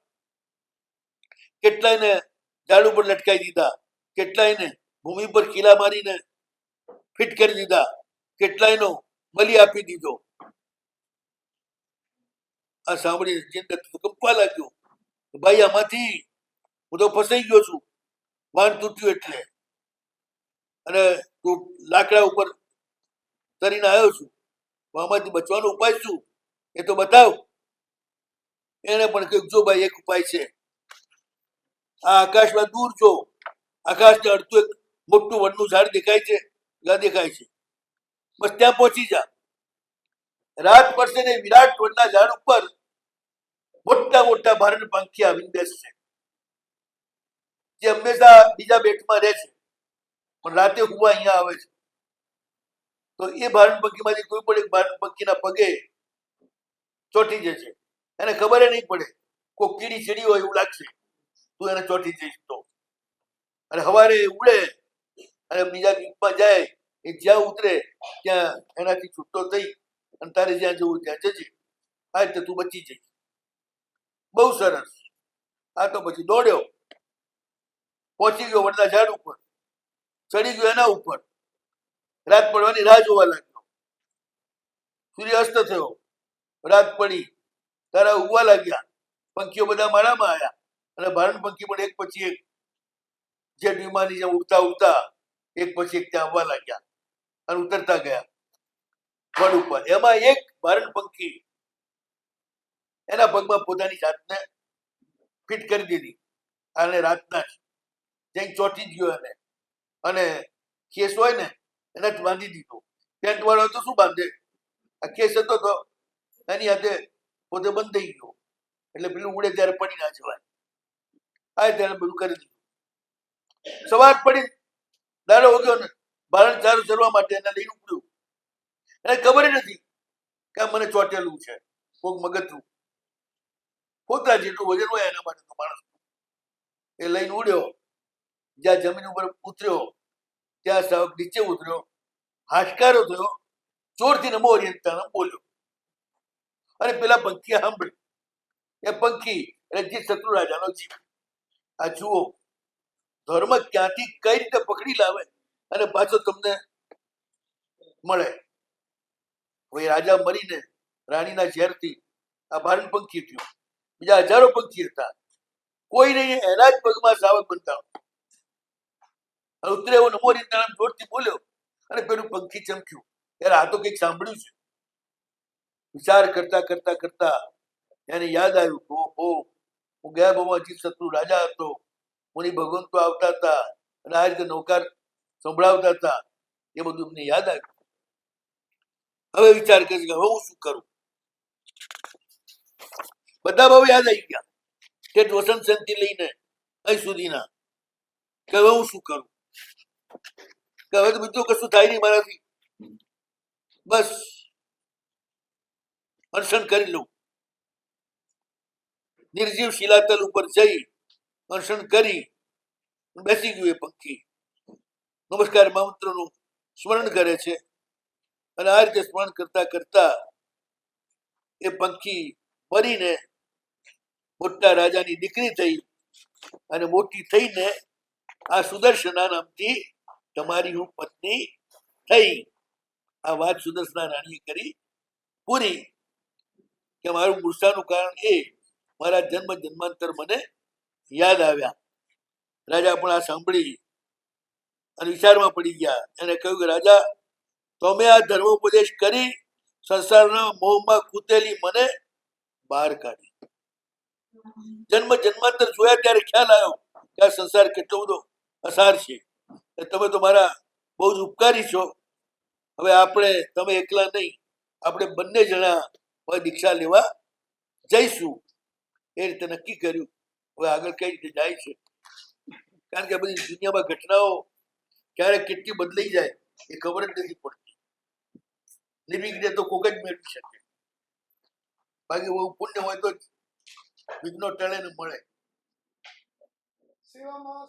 કેટલાયને ઝાડ ઉપર લટકાવી દીધા, કેટલાયને ભૂમિ પર ખીલા મારીને ફિટ કરી દીધા, કેટલાયનો બલિ આપી દીધો. આ સાંભળીને જીનદત્ત કંપવા લાગ્યો, ભાઈ આમાંથી હું તો ફસાઈ ગયો છું, વાન તૂટ્યું એટલે, અને તું લાકડા ઉપર તરીને આવ્યો છું, આમાંથી બચવાનો ઉપાય શું એ તો બતાવ. એને પણ કહ્યું જો ભાઈ એક ઉપાય છે, આ આકાશમાં દૂર જો, આકાશને અડધું એક મોટું વડનું ઝાડ દેખાય છે, દેખાય છે, બસ ત્યાં પહોંચી જા. રાત પડશે ને વિરાટ વડના ઝાડ ઉપર મોટા મોટા ભારણ પંખી આવીને બેસશે, જે હંમેશા બીજા બેટમાં રહે છે પણ રાતે હુવા અહીંયા આવે છે. તો એ ભારણ પંખીમાંથી કોઈ પણ એક ભારણ પંખીના પગે ચોંટી જશે, એને ખબર નહીં પડે, કોઈ કીડી ચડી હોય એવું લાગશે, તું એને ચોંટી જઈશ તો. અને સવારે ઉડે અને બીજા દીપમાં જાય, એ જ્યાં ઉતરે ત્યાં એનાથી છૂટો થઈ અને તારે જ્યાં જવું ત્યાં જજે, આ રીતે તું બચી જઈશ. બહુ સરસ. આ તો પછી દોડ્યો, પહોંચી ગયો વડના ઝાડ ઉપર, ચડી ગયો એના ઉપર, રાત પડવાની રાહ જોવા લાગ્યો. સૂર્ય અસ્ત થયો, રાત પડી, તારા ઉગવા લાગ્યા, પંખીઓ બધા માળામાં આવ્યા, અને ભારણ પંખી પણ એક પછી એક જે વિમાની જેમ ઉડતા ઉડતા એક પછી એક ત્યાં આવવા લાગ્યા અને ઉતરતા ગયા વડ ઉપર. એમાં એક ભારણ પંખી એના પગમાં પોતાની જાતને ફિટ કરી દીધી, અને રાતના જ જઈને ચોંટી જ ગયો એને, અને કેસ હોય ને એને જ બાંધી દીધો. પેન્ટ વાળો તો શું બાંધે, આ કેસ હતો તો એની હાથે પોતે બંધ થઈ ગયો, એટલે પેલું ઉડે ત્યારે પડી ના જવાય. આ ત્યારે બધું કરી દીધું. સવાર પડી દાડો ઉગ્યો ને ભારણ ચારું ચરવા માટે એને લઈને ઉપડ્યું. એને ખબર નથી કે મને ચોટેલું છે, કોક મગજનું પોતા જેટલું વજન હોય એના માટે તો માણસ એ લઈને ઉડ્યો. જ્યાં જમીન ઉપર ઉતર્યો ત્યાં સાવક નીચે ઉતર્યો, હાશકારો થયો, જોરથી નમો હરિયંતાણમ બોલ્યો, અને પેલા પંખી સાંભળ્યું. એ પંખી એટલે જે શત્રુ રાજાનો જીવ. આ જુઓ ધર્મ ક્યાંથી કઈ રીતે પકડી લાવે અને પાછો તમને મળે. હવે રાજા મરીને રાણીના ઝેરથી આ ભારણ પંખી થયું. બીજા હજારો પંખી હતા, કોઈ નહીં, એના જ પગમાં સાવક બંધાવ. ઉતરે એવો નમો હરિયંતાણમ જોરથી બોલ્યો, અને પેલું પંખી ચમક્યું. યાર આ તો કંઈક સાંભળ્યું છે. વિચાર કરતા કરતા કરતા એને યાદ આવ્યું, ઓહો હું ગયા ભાવમાં અજીત શત્રુ રાજા હતો, મુનિ ભગવંતો આવતા હતા અને આ રીતે નૌકાર સંભળાવતા હતા, એ બધું એમને યાદ આવ્યું. હવે વિચાર કરે કે હવે હું શું કરું. બધા ભાવ યાદ આવી ગયા, તે વસંત સેનથી લઈને અહીં સુધીના, કે હવે હું શું કરું, કે હવે તો બીજું કશું થાય નહીં મારાથી, બસ અનશન કરી લઉં. નિર્જીવ શિલાતલ ઉપર જઈ અનશન કરી બેસી ગયું. એ પંખી નમસ્કાર મંત્રનું સ્મરણ કરે છે, અને આ રીતે સ્મરણ કરતા કરતા એ પંખી મરીને મોટા રાજાની દીકરી થઈ, અને મોટી થઈને આ સુદર્શના નામથી તમારી હું પત્ની થઈ. આ વાત સુદર્શના રાણીએ કરી પૂરી, કે મારું મૂર્છાનું કારણ એ મારા જન્મ જન્માંતર મને યાદ આવ્યા. રાજા પણ આ સાંભળી અને વિચારમાં પડી ગયા. એને કહ્યું કે રાજા, તમે આ ધર્મોપદેશ કરી સંસારના મોહમાં કૂદેલી મને બહાર કાઢી. જન્મ જન્માંતર જોયા ત્યારે ખ્યાલ આવ્યો કે આ સંસાર કેટલો બધો અસાર છે. તમે તો મારા બહુ જ ઉપકારી છો. હવે આપણે તમે એકલા નહીં, આપણે બંને જણા હવે દીક્ષા લેવા જઈશું. એ રીતે નક્કી કર્યું. હવે આગળ કઈ રીતે જાય છે, કારણ કે બધી દુનિયામાં ઘટનાઓ ક્યારેક કેટલી બદલાઈ જાય એ ખબર જ નથી પડતી. નિર્વિઘ્ને તો કોક જ મેળવી શકે, બાકી બહુ પુણ્ય હોય તો જ વિઘ્નો ટળે ને મળે. સેવામાં